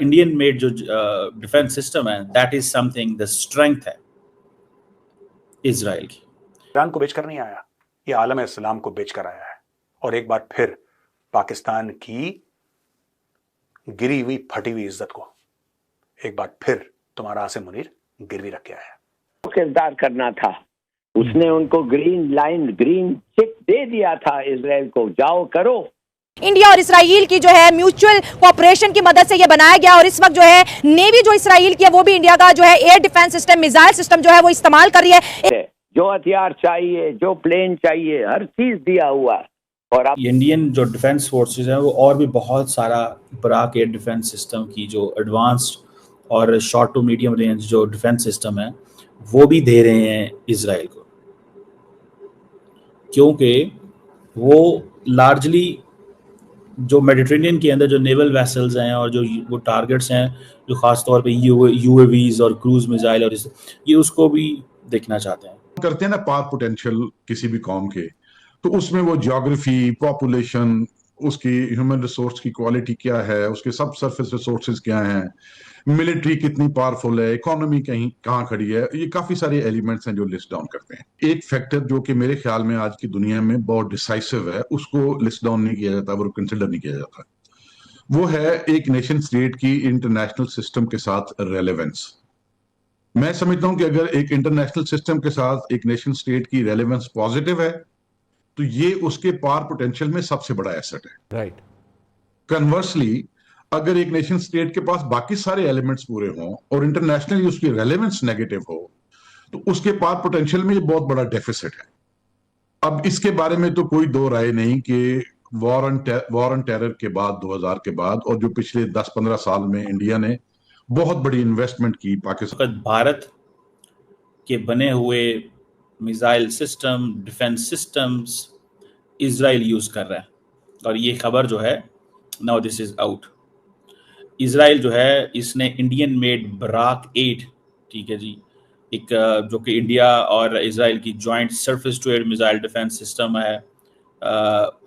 Indian made जो defence system है, that is something the strength है इजराइल की। ईरान को बेचकर नहीं आया, ये आलम इस्लाम को बेचकर आया है। और एक बार फिर पाकिस्तान की गिरी हुई फटी हुई इज्जत को एक बार फिर तुम्हारा आसिम मुनीर गिरवी रख के आया है। किरदार करना था, उसने उनको ग्रीन लाइन, ग्रीन चिप दे दिया था इजराइल को, जाओ करो। इंडिया और इसराइल की जो है म्यूचुअल कोऑपरेशन की मदद से ये बनाया गया और इस वक्त जो है नेवी जो इसराइल की है वो भी इंडिया का जो है air defence system, missile system जो है वो इस्तेमाल कर रही है। जो हथियार चाहिए, जो प्लेन चाहिए, हर चीज दिया हुआ। और अब इंडियन जो डिफेंस फोर्सेस हैं वो और भी बहुत सारा बराक एयर डिफेंस सिस्टम की जो एडवांस्ड और शॉर्ट टू मीडियम रेंज जो डिफेंस सिस्टम है वो भी दे रहे हैं इजराइल को, क्योंकि वो लार्जली जो मेडिटेरेनियन के अंदर जो नेवल वेसल्स हैं और जो वो टारगेट्स हैं जो खास तौर पे यूएवीज और क्रूज मिसाइल और ये उसको भी देखना चाहते हैं। करते हैं ना पावर पोटेंशियल किसी भी कौम के, तो उसमें वो ज्योग्राफी, पॉपुलेशन, उसकी ह्यूमन रिसोर्स की क्वालिटी क्या है, उसके सब सरफेस रिसोर्सेज क्या हैं, मिलिट्री कितनी पावरफुल है, इकोनॉमी कहीं कहाँ खड़ी है, ये काफी सारे एलिमेंट्स हैं जो लिस्ट डाउन करते हैं। एक फैक्टर जो कि मेरे ख्याल में आज की दुनिया में बहुत डिसाइसिव है, उसको लिस्ट डाउन नहीं किया जाता, वो कंसिडर नहीं किया जाता, वो है एक नेशन स्टेट की इंटरनेशनल सिस्टम के साथ रेलेवेंस। मैं समझता हूं कि अगर एक इंटरनेशनल सिस्टम के साथ एक नेशन स्टेट की रेलेवेंस पॉजिटिव है तो ये उसके पावर पोटेंशियल में सबसे बड़ा एसेट है। राइट। कन्वर्सली, अगर एक नेशन स्टेट के पास बाकी सारे एलिमेंट्स पूरे हों और इंटरनेशनली उसकी रेलेवेंस नेगेटिव हो तो उसके पावर पोटेंशियल में ये बहुत बड़ा डेफिसिट है। अब इसके बारे में तो कोई दो राय नहीं कि वॉर ऑन टेरर के बाद 2000 के बाद और जो पिछले 10-15 साल में इंडिया ने बहुत बड़ी इन्वेस्टमेंट की पाकिस्तान, भारत के बने हुए missile system, defence systems Israel use कर रहा है और ये खबर जो है now this is out. Israel जो है इसने इंडियन मेड बराक 8, ठीक है जी, एक जो कि इंडिया और इजराइल की joint surface to air missile defence system है,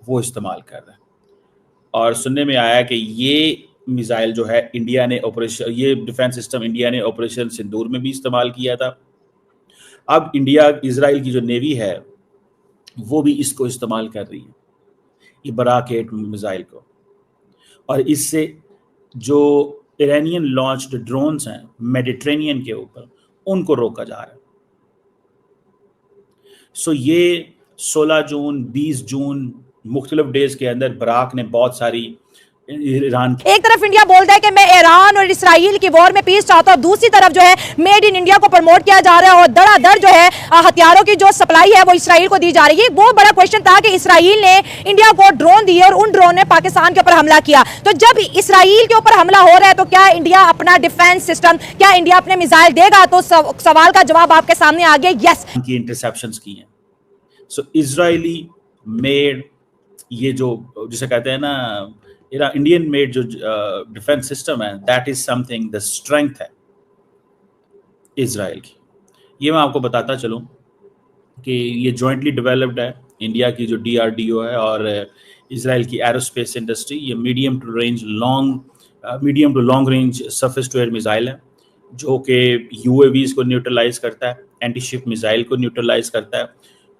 वो इस्तेमाल कर रहा है। और सुनने में आया कि ये मिसाइल जो है इंडिया ने ये डिफेंस सिस्टम इंडिया ने ऑपरेशन सिंदूर में भी इस्तेमाल किया था। अब इंडिया, इजराइल की जो नेवी है वो भी इसको इस्तेमाल कर रही है, ये बराक 8 मिसाइल को। और इससे जो ईरानियन लॉन्च्ड ड्रोन्स हैं मेडिटेरेनियन के ऊपर, उनको रोका जा रहा है। सो ये 16 जून 20 जून मुख्तलिफ डेज के अंदर बराक ने बहुत सारी ईरान, एक तरफ इंडिया बोलता है कि मैं ईरान और इसराइल की वॉर में पीस चाहता हूं, दूसरी तरफ जो है मेड इन इंडिया को प्रमोट किया जा रहा है और धड़ाधड़ जो है हथियारों की जो सप्लाई है वो इसराइल को दी जा रही है। वो बड़ा क्वेश्चन था कि इसराइल ने इंडिया को ड्रोन दिए और उन ड्रोन ने पाकिस्तान के ऊपर हमला किया। तो जब इसराइल के ऊपर हमला हो रहा है तो क्या इंडिया अपना डिफेंस सिस्टम, क्या इंडिया अपने मिसाइल देगा? तो सवाल का जवाब आपके सामने आ गया, यस। की इंटरसेप्शंस की हैं। सो इजरायली मेड, ये जो जिसे कहते हैं ना इंडियन मेड जो डिफेंस सिस्टम है, that is something the strength है इजराइल की। ये मैं आपको बताता चलूं कि ये जॉइंटली डेवलप्ड है, इंडिया की जो DRDO है और इजराइल की एरोस्पेस इंडस्ट्री। ये medium to long range surface to air missile है जो कि UAVs को न्यूट्रलाइज करता है, एंटी शिप मिसाइल को न्यूट्रलाइज करता है,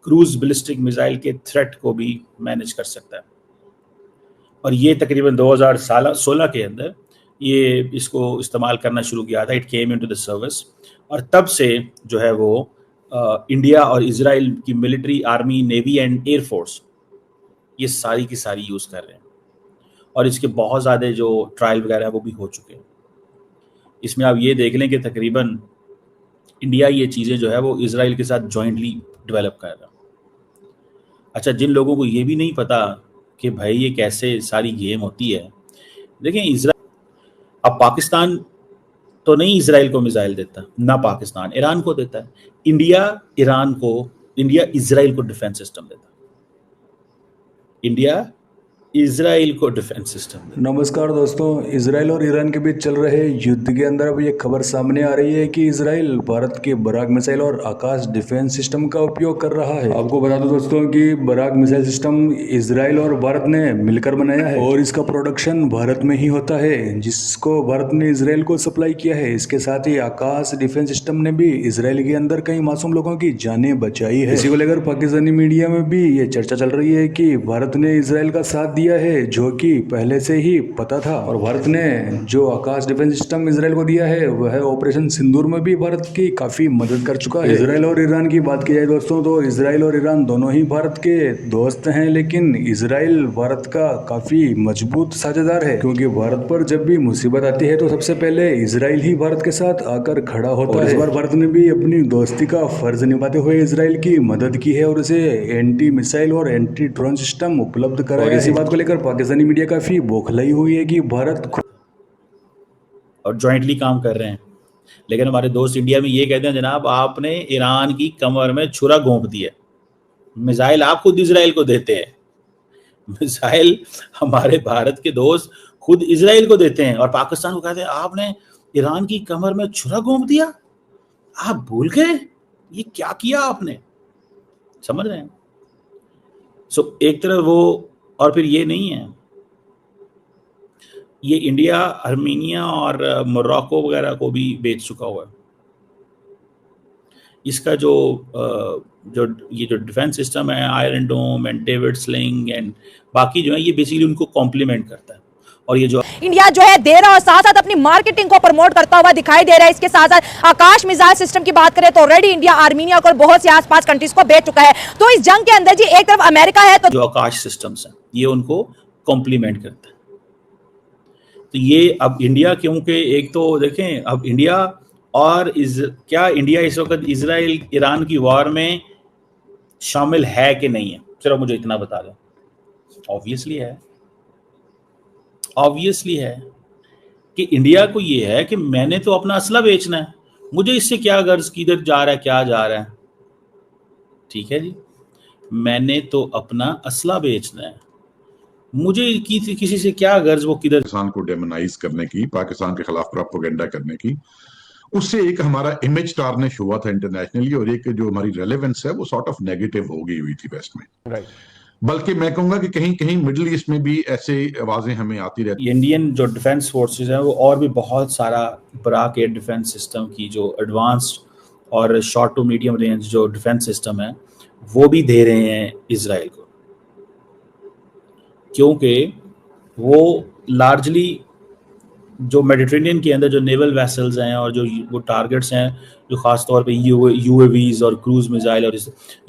क्रूज बैलिस्टिक मिसाइल के थ्रेट को भी मैनेज कर सकता है। और ये तकरीबन 2016 के अंदर ये इसको इस्तेमाल करना शुरू किया था। It came into the service और तब से जो है वो इंडिया और इजराइल की military, army, navy and air force ये सारी की सारी यूज़ कर रहे हैं और इसके बहुत ज़्यादा जो ट्रायल वगैरह है वो भी हो चुके हैं। इसमें आप ये देख लें कि तकरीबन इंडिया ये चीज़ें जो है वो इजराइल के साथ जॉइंटली डेवलप कर रहा है। अच्छा, जिन लोगों को ये भी नहीं पता कि भाई ये कैसे सारी गेम होती है, देखें इजराइल, अब पाकिस्तान तो नहीं इजराइल को मिसाइल देता, ना पाकिस्तान ईरान को देता है, इंडिया इजराइल को डिफेंस सिस्टम देता है। इंडिया इजराइल को डिफेंस सिस्टम दे। नमस्कार दोस्तों, इजराइल और ईरान के बीच चल रहे युद्ध के अंदर अब ये खबर सामने आ रही है कि इजराइल भारत के बराक मिसाइल और आकाश डिफेंस सिस्टम का उपयोग कर रहा है। आपको बता दो दोस्तों कि बराक मिसाइल सिस्टम इजराइल और भारत ने मिलकर बनाया है और इसका प्रोडक्शन भारत में ही होता है, जिसको भारत ने इजराइल को सप्लाई किया है। इसके साथ ही आकाश डिफेंस सिस्टम ने भी इजराइल के अंदर कई मासूम लोगों की जानें बचाई है। इसी को लेकर पाकिस्तानी मीडिया में भी ये चर्चा चल रही है कि भारत ने इजराइल का साथ दिया है, जो कि पहले से ही पता था। और भारत ने जो आकाश डिफेंस सिस्टम इजराइल को दिया है वह ऑपरेशन सिंदूर में भी भारत की काफी मदद कर चुका है। इजराइल और ईरान की बात की जाए दोस्तों, तो इजराइल और ईरान दोनों ही भारत के दोस्त हैं, लेकिन इजराइल भारत का काफी मजबूत साझेदार है, क्योंकि भारत पर जब भी मुसीबत आती है तो सबसे पहले इजराइल ही भारत के साथ आकर खड़ा होता है। इस बार भारत ने भी अपनी दोस्ती का फर्ज निभाते हुए इजराइल की मदद की है और उसे एंटी मिसाइल और एंटी ड्रोन सिस्टम उपलब्ध कराया है। इसी बात को लेकर पाकिस्तानी मीडिया काफी बौखलाई हुई है कि भारत और जॉइंटली काम कर रहे हैं, लेकिन हमारे दोस्त इंडिया में ये कहते हैं जनाब आपने ईरान की कमर में छुरा घोंप दिया, मिसाइल आप खुद इजराइल को देते हैं। मिसाइल हमारे भारत के दोस्त खुद इजराइल को देते हैं और पाकिस्तान को कहते हैं आपने ईरान की कमर में छुरा घोंप दिया, आप भूल गए ये क्या किया आपने। समझ रहे हैं? सो एक तरफ वो, और फिर ये नहीं है, ये इंडिया आर्मीनिया और मोरक्को वगैरह को भी बेच चुका हुआ है। इसका जो ये जो डिफेंस सिस्टम है, iron dome and David Sling and बाकी जो है, ये बेसिकली उनको कॉम्प्लीमेंट करता है। और ये जो इंडिया जो है दे रहा है और साथ साथ अपनी मार्केटिंग को प्रमोट करता हुआ दिखाई दे रहा है। इसके साथ साथ आकाश मिसाइल सिस्टम की बात करें तो ऑलरेडी इंडिया आर्मीनिया और बहुत से आसपास कंट्रीज को बेच चुका है। तो इस जंग के अंदर जी एक तरफ अमेरिका है तो जो आकाश सिस्टम्स हैं ये उनको कॉम्प्लीमेंट करता है। तो ये अब इंडिया, क्योंकि एक तो देखें अब इंडिया और क्या इंडिया इस वक्त इजराइल ईरान की वॉर में शामिल है कि नहीं है? चलो मुझे इतना बता दो। ऑब्वियसली है कि इंडिया को ये है कि मैंने तो अपना असला बेचना है, मुझे इससे क्या गर्ज, किधर जा रहा है, क्या जा रहा है। ठीक है जी, मैंने तो अपना असला बेचना है, मुझे किसी से क्या गर्ज वो किधर। पाकिस्तान को डेमोनाइज करने की, पाकिस्तान के खिलाफ प्रोपेगेंडा करने की, उससे एक हमारा इमेज टार्निश हुआ था इंटरनेशनली और एक जो हमारी रेलेवेंस है वो सॉर्ट ऑफ नेगेटिव हो गई हुई थी वेस्ट में। राइट। बल्कि मैं कहूंगा कि कहीं कहीं मिडिल ईस्ट में भी ऐसे आवाजें हमें आती रहती। इंडियन जो डिफेंस फोर्सेस हैं वो और भी बहुत सारा बराक एयर डिफेंस सिस्टम की जो एडवांस्ड और शॉर्ट टू मीडियम रेंज जो डिफेंस सिस्टम है वो भी दे रहे हैं इजराइल को, क्योंकि वो लार्जली जो मेडिटेरेनियन के अंदर जो नेवल वेसल्स हैं और जो वो टारगेट्स हैं जो ख़ास तौर पे यूएवीज और क्रूज मिसाइल और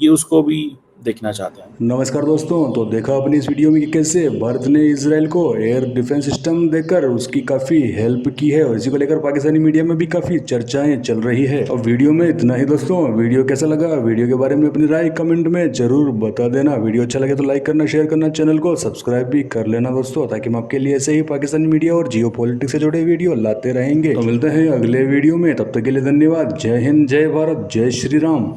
ये उसको भी देखना चाहते हैं। नमस्कार दोस्तों, तो देखा अपनी इस वीडियो में कि कैसे भारत ने इजराइल को एयर डिफेंस सिस्टम देकर उसकी काफ़ी हेल्प की है और इसी को लेकर पाकिस्तानी मीडिया में भी काफ़ी चर्चाएं चल रही है। और वीडियो में इतना ही दोस्तों। वीडियो कैसा लगा, वीडियो के बारे में अपनी राय कमेंट में जरूर बता देना। वीडियो अच्छा लगे तो लाइक करना, शेयर करना, चैनल को सब्सक्राइब भी कर लेना दोस्तों, ताकि हम आपके लिए ऐसे ही पाकिस्तानी मीडिया और जियो पॉलिटिक्स से जुड़े वीडियो लाते रहेंगे। तो मिलते हैं अगले वीडियो में, तब तक के लिए धन्यवाद। जय हिंद, जय भारत, जय श्री राम।